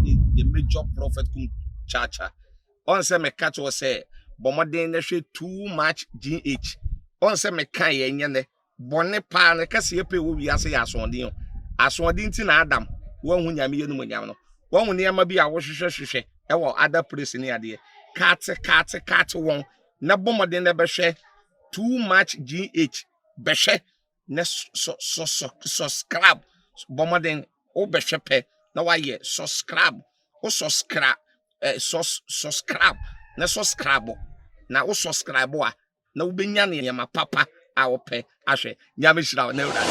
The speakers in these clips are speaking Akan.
the major prophet kum chacha. On say me catch was say bomoden na hwe too much GH. On say me kan ye ne bone pa na kase ye pe wo wiase ya asondin. Asondin ti na Adam wo hu nyame ye no nyam no. Wo hu ne ma bi a wo hwehwehwehwe e wo other place ni ade. Cat won na bomoden na be hwe too much GH be hwe na subscribe bomoden o be hwe pe na wa ye subscribe o subscribe subscribe na subscribe na o subscribe a na wo benya ne ma papa a wo pe ahwe nyame hira na ura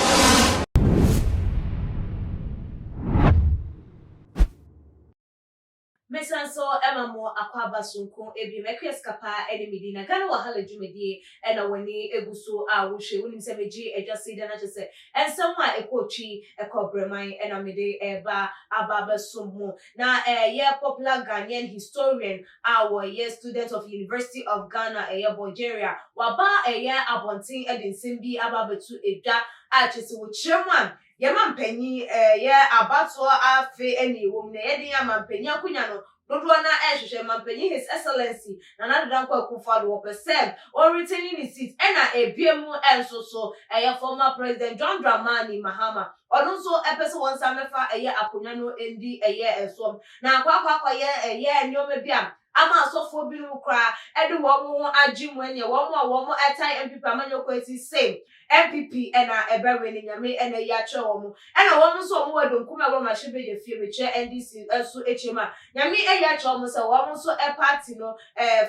Mesanso emamo akwaba sunko ebi mekres kapa enimidi na gana wahala jumedi ena wani eguso a wohwe wonim se meji ejasida na chese ensamwa ekochi ekobreman ena mede eba ababa sumu na ye popular Ghanaian historian our ye student of University of Ghana Bulgaria waba ye abontin edinsimbi ababetu edwa a chese wo chirman Yaman penny, abato afe any woman, Eddie Mampenny, Kunyano, Dodwana Ash, Mampenny, His Excellency, and another Kufado percent, or retaining his seat, and a BMO and so, a former President John Dramani Mahama, or also a person one summer for a year Apunano Indi a year and so. Now, Quack a year and you may be. Ama so for binu kra edu womo agim when ye womo atai MPP amanyo kweti same MPP ena ebewe ni nyame ena ya che womo ena womo so womo wadon kuma wo ma shebe ye fie me che NDC eso echema nyame eya che womo se womo so e party no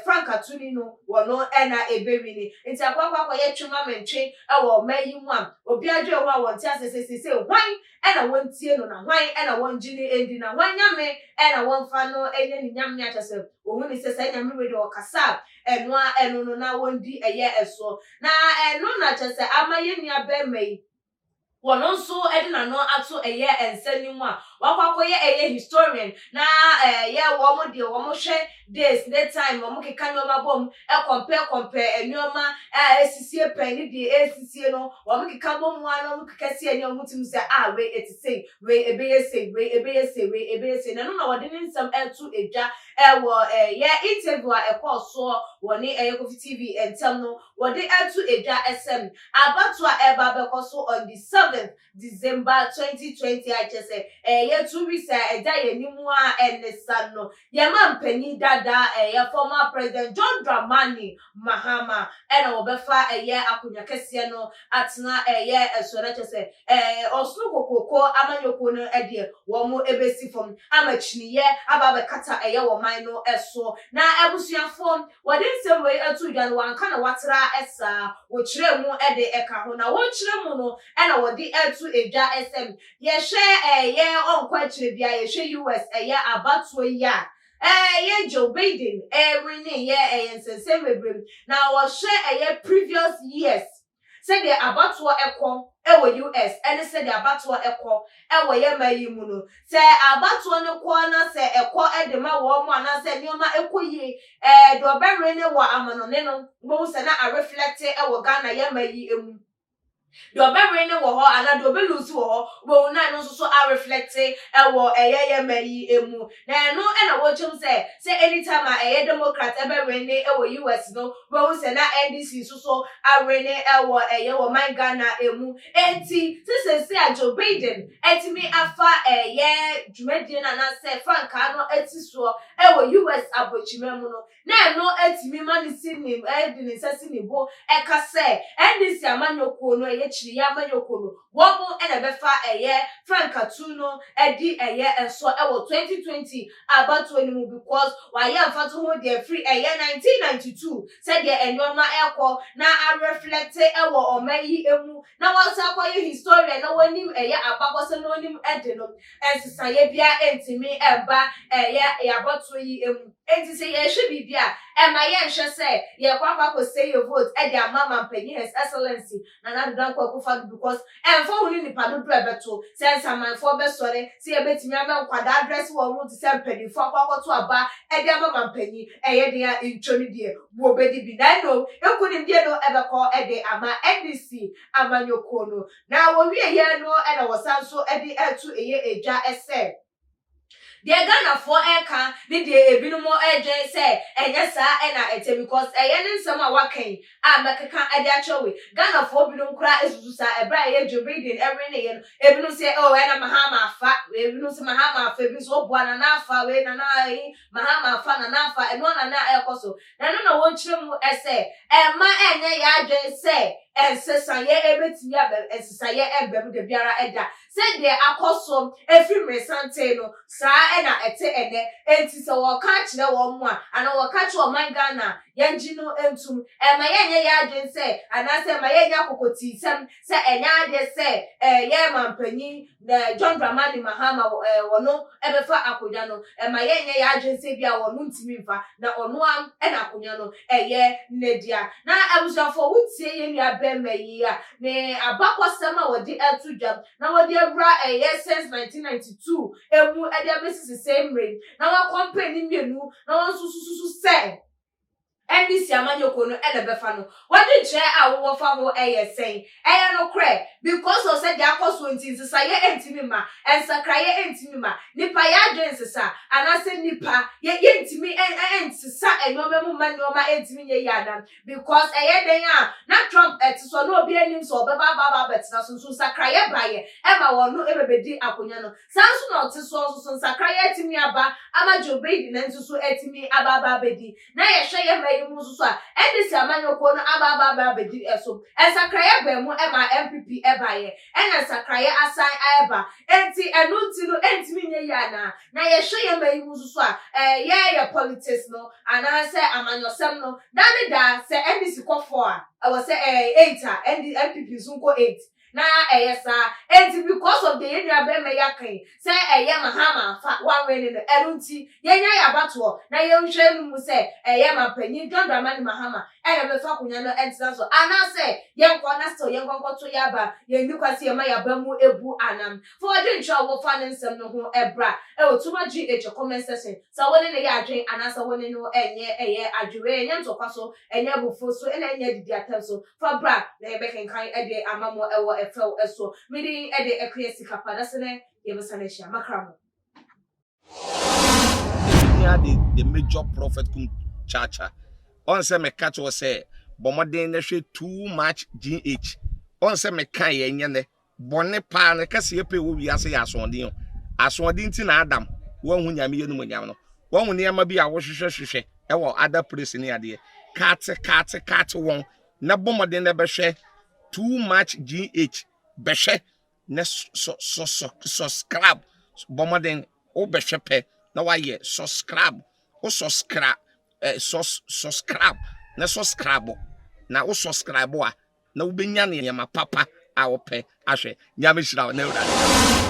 Frank Atuni no wono ena ebewe ni nti akwakwa ye twema mentwe e wo mayi mu am obi adwe wo a wonte asese hwan ena wontie no na hwan ena wonjini endi na hwan nyame ena wonfa no enye ni nyame atase ohun ni sese nyame we de okasa enwa eno no na wondi eye eso na eno na chese amaye ni abemai wono so edina no ato eye ensanimu a wakwakoye eye historian na ye wo mo de wo mo hwe days that time wo mo keka nyoma bom compare enyoma esisie pani de esisie no wo mo keka bom wa no keka sie enya mutim se we etisei we ebeyese na no na wode nsam etu edwa wo ye interview a ekoso woni Kofi TV entem no wode etu edwa SM abatwa eba bekoso on the 7th December 2020 I just say ye 2 weeks eja ye nimu a enesa no ye mampanyi dada ye former president John Dramani Mahama ena obefa ye akunya kese no atena ye eso na chese osunu kokoko amanyoko no ede wo mo ebesi fom amachiniye ababe kata ye wo man no eso na ebusuafo wode nsem we atu dwan wanka na watera esa wo kire mu ede eka ho na wo kire mu no ena wode etu edwa SM ye hwe ye onkwa kire bia ye hwe US ye abatuo ya ye Joe Biden every ye ensensem bebrem na wo hwe ye previous years said the abatuo ekon ewo US ene said the abatuo ekon ewo ye mayi mu no se abatuo ne ko na se ekọ edema wo mu ana se nioma ekoyi do berre ne wo amanone no bo se na a reflect ewo Ghana ye mayi emu do bebre ne wo ho ana do be lose wo ho wo na no so a reflect wo ye mayi emu na no e na wo chum say anytime a Democrat bebre ne wo US no wo se na NDC so a rene wo ye wo man Ghana emu enti se a Joe Biden etimi afa ye dwumedie na na say Frank no eti so wo US abochimemu no na no etimi manisi ni di ni sesi ni bo e ka say NDC amanyoko no ye chiri ya manyokono womo ena befa Frank Atuno edi enso 2020 about when mu because why amfa to hold their free 1992 said the enoma ekọ na a reflect wo omayi emu na wasa kwaye historian na woni abakose no nim ede no ensisa ye bia entimi eba yaboto yi emu enti se ye hwe bibia ema ye nhwe se ye kwakwa ko say your vote ede amama mpanyi His Excellency na na dan kwa because enfo huni ni padu do ebeto sense amanfo be sore se ye betimi ama nkwada address wo root se mpanifo akwakoto aba ede amama mpanyi eye de ya intwoni de wo bedi bi na no ekuni de no ebeko ede ama NDC amanyoko no na wo wie ye no e na wosanso ede etu eye eja ese de Ghana for eka ni de ebinom eje say enye saa na ete because eye ne nsem a wakan a mekeka ade achewe Ghana for binom kra esusu saa ebra ye Joe Biden every ne ye ebinom say oh na Mahama afa ebinom say Mahama afa ebi so oboa na afa we na Mahama afa na afa eno na ekoso na no na wonkyere mu ese ma enye ya adwen say ensesa ye ebetimi aba ensesa ye ebem de biara eda se de akoso efiri resante no saa na ete ene enti se wo ka kire wo mu a ana wo ka kire o man Ghana yanji no entum ma ye ya adwen say ana se ma ye nya kokoti sem se enya ade se ye mampanyi na John Dramani Mahama wono ebefa akonya no ma ye ya adwen say bia wono ntimi mfa na ono am na akonya no ye nedia na abusafo wutie ye nua bemmayi a ne abakwasema wodi atudwam na wodi abra since 1992 emu ede abesisi same rate na wa company mienu na won sususu se NDC amanyoko no elebefa no wadi nche a wo fa ho sen no kre because of said ya cost 20 sisa ye entimi ma ensakra ye entimi ma nipa ya adwen sisa anase nipa ye entimi sisa enyoma mu manoma entimi ye yana because den a na Trump etiso no obi anim so obeba betina so sakra ye baye ma wono ebebedi akonya no sanso na otiso so sakra ye etimi aba ama Joe Biden nso etimi aba bedi na ye hwe ye mususu a NDC amanyoko no aba bedi eso ensakraye bemu ma MPP ebaye ena ensakraye asan eba enti enunti no entimi nye yana na ye hwe ye mayi mususu a ye politics no ana se amanyosem no dani da se NDC ko 4 a was say 8 a MPP sun ko 8 na sa enti because of the area be me yakan say Mahama fa one way no erunti yenya ya bato na ye nhwe mu say mampanyi John Dramani Mahama be fa kunya no entina so ana say yenkwa na still yenkwa to yaba ye nikwasi ye ma yaba mu ebu anam for the ntra wo fa nsem no ho ebra otuma GH comment section so woni ne ya adwen ana so woni no enye adwe enye ntokwa so enye bufo so enye didi atem so for bra na ye be kenkan ede amamo ewo efel eso midi ede ekriesi kapada sene yebesane hia makramo the major prophet kum chacha on say me catch was say bomoden na hwe too much GH on say me kan ye nye ne bone pa na kase ye pe wo wiase ya asondin ti na Adam won hu nyame yenu nyam no won hu ne ma bi a wo hwehwehwehwe e wo other place ni ade kat won na bomoden na be hwe too much GH be hwe na subscribe bomoden o be hwe pe na wa ye subscribe o subscribe na subscribe na o subscribe a na wo benya ne ma papa a wo pe ahwe nyame hira na ewura